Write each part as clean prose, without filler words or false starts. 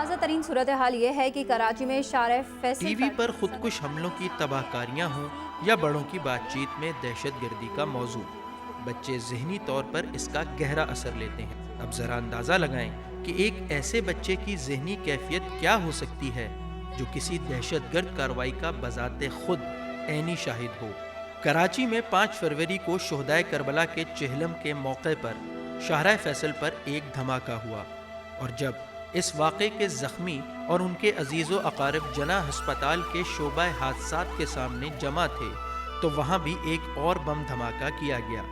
ताज़ा तरीन सूरत हाल ये है कि कराची में शारे फैसल टीवी पर खुदकुश हमलों की तबाहकारियां हों या बड़ों की बातचीत में दहशतगर्दी का मौजू, बच्चे जहनी तौर पर इसका गहरा असर लेते हैं। अब ज़रा अंदाज़ा लगाएं कि एक ऐसे बच्चे की जहनी कैफियत क्या हो सकती है जो किसी दहशतगर्द कार्रवाई का बजाते खुद ऐनी शाहिद हो। कराची में 5 फरवरी को शोहदाए करबला के चहलम के मौके पर शाहराह फैसल पर एक धमाका हुआ, और जब इस वाक़े के ज़ख्मी और उनके अजीज़ो अकारिब जना हस्पताल के शोबा हादसात के सामने जमा थे तो वहाँ भी एक और बम धमाका किया गया।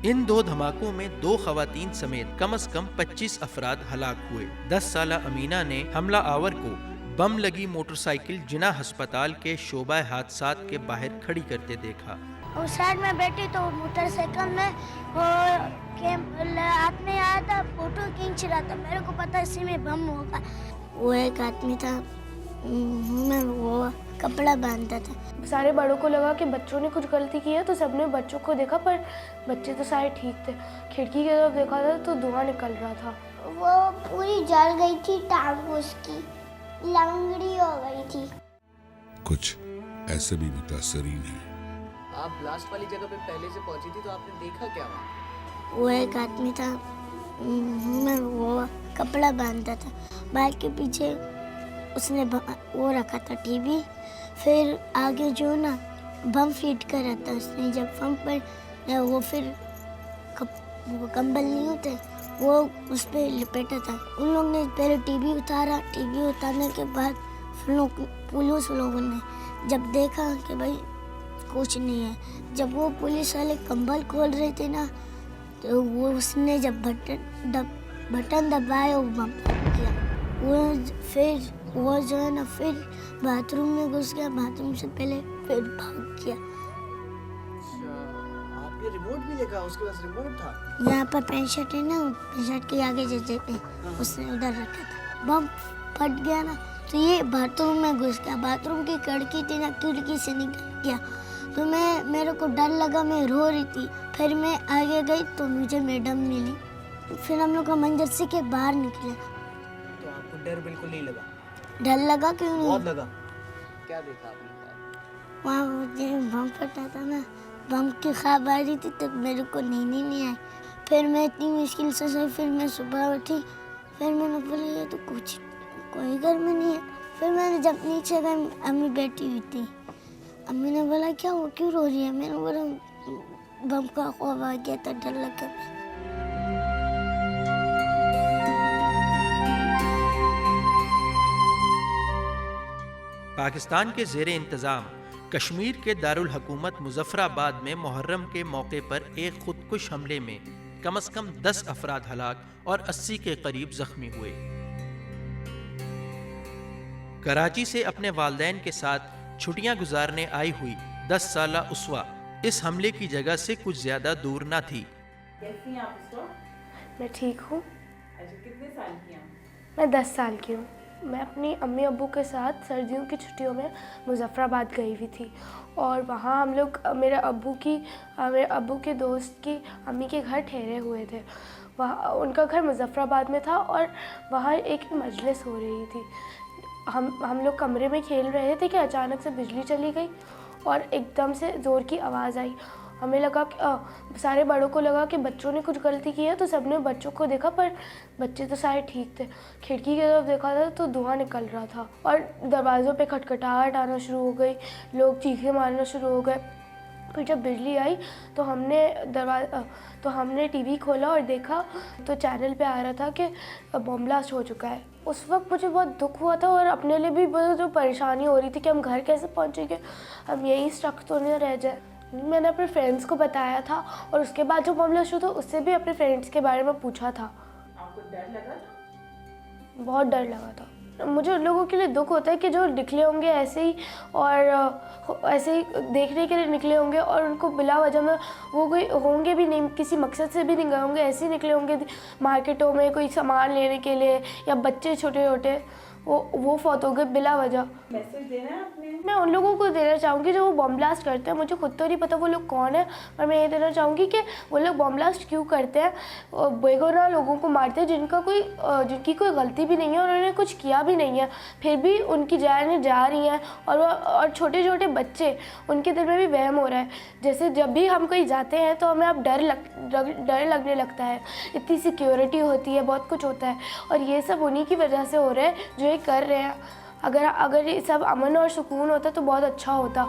इन 2 धमाकों में 2 खवातीन समेत कम से कम 25 अफराद हलाक हुए। 10 साला अमीना ने हमला आवर को बम लगी मोटरसाइकिल जिना हस्पताल के शोबा हादसात के बाहर खड़ी करते देखा। उस साइड में बैठी तो मोटरसाइकिल में वो हाथ में आया था, फोटो खींच रहा था। मेरे को पता इसी में बम होगा। वो एक आदमी था, मैं वो कपड़ा बांधता था। सारे बड़ों को लगा कि बच्चों ने कुछ गलती की है, तो सबने बच्चों को देखा, पर बच्चे तो सारे ठीक थे। खिड़की की तरफ देखा था तो धुआं निकल रहा था। वो पूरी जल गई थी, टांग उसकी लंगड़ी हो गई थी। कुछ ऐसे भी मुतासरीन हैं। आप ब्लास्ट वाली जगह पे पहले से पहुंची थी, तो आपने देखा क्या वहाँ? वो एक आदमी था, मैं वो कपड़ा बांधता था। बाइक के पीछे उसने वो रखा था टीवी, फिर आगे जो ना बम फीट कर रहा था उसने। जब बम पर वो फिर वो कंबल नहीं होते वो उस पर लिपेटा था। उन लोगों ने पहले टीवी उतारा। टीवी उतारने के बाद पुलिस लोगों ने जब देखा कि भाई कुछ नहीं है, जब वो पुलिस वाले कंबल खोल रहे थे ना, तो वो उसने जब बटन दबाया वो बम किया। वो जो है ना फिर बाथरूम में घुस गया, बाथरूम से पहले फिर भाग गया। आपने रिमोट भी देखा? उसके पास रिमोट था। यहाँ पर पैंट शर्ट है ना, पैंट शर्ट के आगे जैसे पे उसने उधर रखा था। बम फट गया ना तो ये बाथरूम में घुस गया। बाथरूम की खिड़की थी ना, खिड़की से निकल गया। तो मेरे को डर लगा, मैं रो रही थी। फिर मैं आगे गई तो मुझे मैडम मिली। फिर हम लोग मंजर से के बाहर निकले। तो आपको डर बिल्कुल नहीं लगा? डर लगा, क्यों नहीं? बहुत लगा। क्या देखा आपने? वहाँ मुझे बम फटा था ना, बम की ख्वाब आ रही थी, तब मेरे को नींद ही नहीं आई। फिर मैं इतनी मुश्किल से सोई। फिर मैं सुबह उठी, फिर मैंने बोला ये तो कोई घर में नहीं है। फिर मैंने जब नीचे गई, अम्मी बैठी हुई थी। अम्मी ने बोला क्या वो क्यों रो रही है? मैंने बोला बम का ख्वाब आ गया था, डर लगा। पाकिस्तान के ज़ेरे इंतज़ाम कश्मीर के दारुल हुकूमत मुजफ्फराबाद में मुहर्रम के मौके पर एक खुदकुश हमले में कम से कम 10 अफराद हलाक और 80 के करीब जख्मी हुए। कराची से अपने वालदैन के साथ छुट्टियां गुजारने आई हुई 10 साला उसवा इस हमले की जगह से कुछ ज्यादा दूर ना थी। कैसी हैं आप उसवा? मैं ठीक हूँ। अच्छा, कितने साल की हैं? मैं 10 साल की हूँ। मैं अपनी अम्मी अब्बू के साथ सर्दियों की छुट्टियों में मुजफ्फराबाद गई हुई थी, और वहाँ हम लोग मेरे अब्बू के दोस्त की अम्मी के घर ठहरे हुए थे। वहाँ उनका घर मुजफ्फराबाद में था और वहाँ एक मजलिस हो रही थी। हम लोग कमरे में खेल रहे थे कि अचानक से बिजली चली गई और एकदम से ज़ोर की आवाज़ आई। हमें लगा कि सारे बड़ों को लगा कि बच्चों ने कुछ गलती की है, तो सबने बच्चों को देखा, पर बच्चे तो सारे ठीक थे। खिड़की की तरफ देखा था तो धुआं निकल रहा था और दरवाज़ों पे खटखटाहट आना शुरू हो गई, लोग चीखें मारना शुरू हो गए। फिर जब बिजली आई तो हमने टीवी खोला और देखा तो चैनल पे आ रहा था कि बम ब्लास्ट हो चुका है। उस वक्त मुझे बहुत दुख हुआ था और अपने लिए भी बहुत जो परेशानी हो रही थी कि हम घर कैसे पहुंचेंगे, हम यहीं स्टक तो नहीं रह जाए। मैंने अपने फ्रेंड्स को बताया था और उसके बाद जो बम ब्लास्ट हुआ था उससे भी अपने फ्रेंड्स के बारे में पूछा था। आपको डर लगा था? बहुत डर लगा था। मुझे उन लोगों के लिए दुख होता है कि जो निकले होंगे ऐसे ही और ऐसे ही देखने के लिए निकले होंगे और उनको बिला वजह में वो कोई होंगे भी नहीं, किसी मकसद से भी नहीं गए होंगे, ऐसे ही निकले होंगे मार्केटों में कोई सामान लेने के लिए, या बच्चे छोटे छोटे वो फौत हो गए बिला वजह। मैसेज देना है आपने? मैं उन लोगों को देना चाहूँगी जो वो बॉम्ब ब्लास्ट करते हैं। मुझे खुद तो नहीं पता वो लोग कौन है, पर मैं ये देना चाहूँगी कि वो लोग बॉम्ब ब्लास्ट क्यों करते हैं, बेगुनाह लोगों को मारते हैं जिनकी कोई गलती भी नहीं है और उन्होंने कुछ किया भी नहीं है, फिर भी उनकी जानें जा रही हैं। और छोटे छोटे बच्चे, उनके दिल में भी वहम हो रहा है। जैसे जब भी हम कहीं जाते हैं तो हमें अब डर लगने लगता है। इतनी सिक्योरिटी होती है, बहुत कुछ होता है, और ये सब उन्हीं की वजह से हो रहा है जो ये कर रहे हैं। अगर ये सब अमन और सुकून होता तो बहुत अच्छा होता।